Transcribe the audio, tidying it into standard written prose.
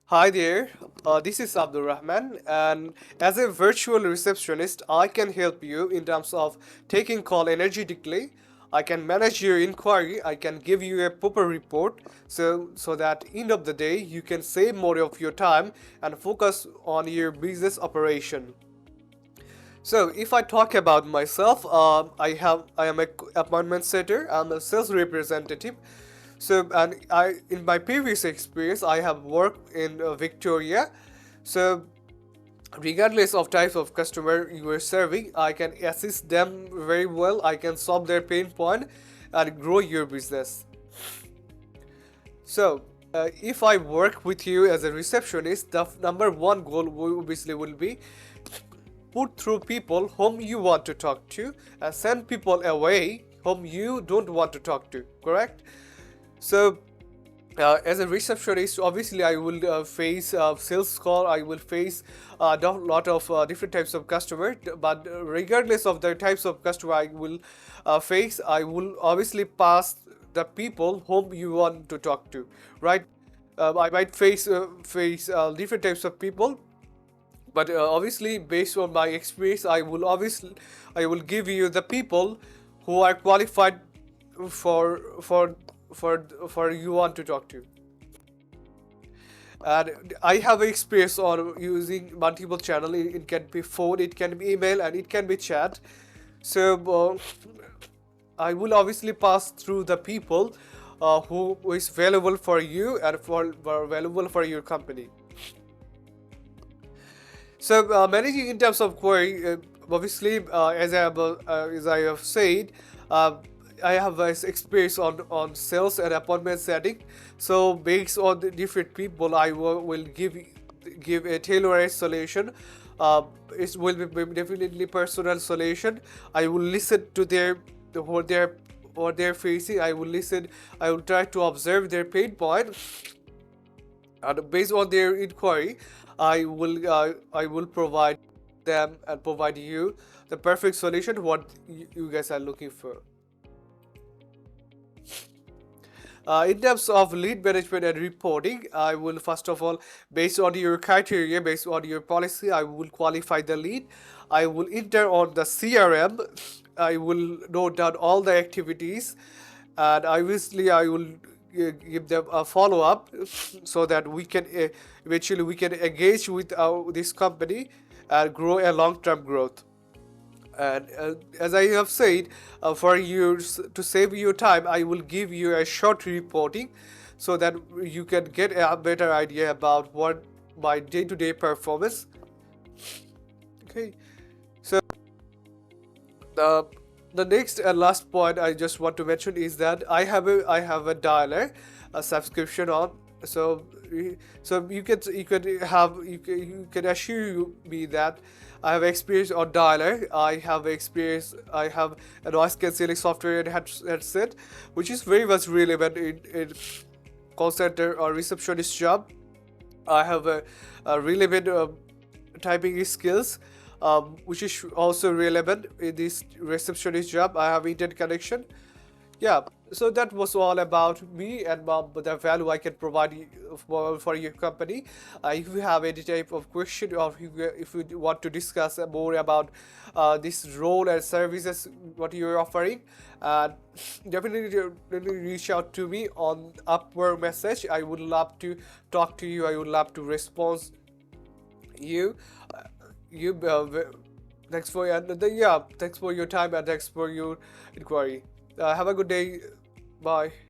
Hi there, this is Abdul Rahman, and as a virtual receptionist, I can help you in terms of taking call energetically. I can manage your inquiry. I can give you a proper report, so that end of the day you can save more of your time and focus on your business operation. So if I talk about myself, I am a appointment setter. I'm a sales representative. So and I in my previous experience, I have worked in Victoria. So regardless of types of customer you are serving, I can assist them very well. I can solve their pain point and grow your business. So, if I work with you as a receptionist, the number one goal obviously will be put through people whom you want to talk to and send people away whom you don't want to talk to. Correct? So, as a receptionist, obviously I will face sales call. I will face a lot of different types of customer. But regardless of the types of customer I will face, I will obviously pass the people whom you want to talk to, right? I might face different types of people, but obviously based on my experience, I will give you the people who are qualified for for for you want to talk to. And I have experience on using multiple channel. It can be phone, it can be email, and it can be chat. So I will obviously pass through the people who is valuable for you and for valuable for your company. So managing in terms of query, obviously, as I have said, uh, I have experience on sales and appointment setting. So based on the different people, will give a tailored solution. It will be definitely personal solution. I will listen to what they're facing. I will listen. I will try to observe their pain point, and based on their inquiry, I will provide them and provide you the perfect solution what you guys are looking for. In terms of lead management and reporting, I will first of all, based on your criteria, based on your policy, I will qualify the lead. I will enter on the CRM. I will note down all the activities, and obviously I will give them a follow up so that we can eventually we can engage with this company and grow a long term growth. And as I have said, for you to save your time, I will give you a short reporting so that you can get a better idea about what my day-to-day performance. Okay, so the the next and last point I just want to mention is that I have a dialer, a subscription on. So you can assure me that I have experience on dialer. I have a noise cancelling software and headset, which is very much relevant in call center or receptionist job. I have a relevant typing skills, which is also relevant in this receptionist job. I have internet connection. Yeah, so that was all about me and the value I can provide for your company. If you have any type of question, or if you want to discuss more about this role and services what you're offering, uh, definitely reach out to me on Upwork message. I would love to talk to you. I would love to respond you. Uh, you thanks for thanks for your time and thanks for your inquiry. Have a good day. Bye.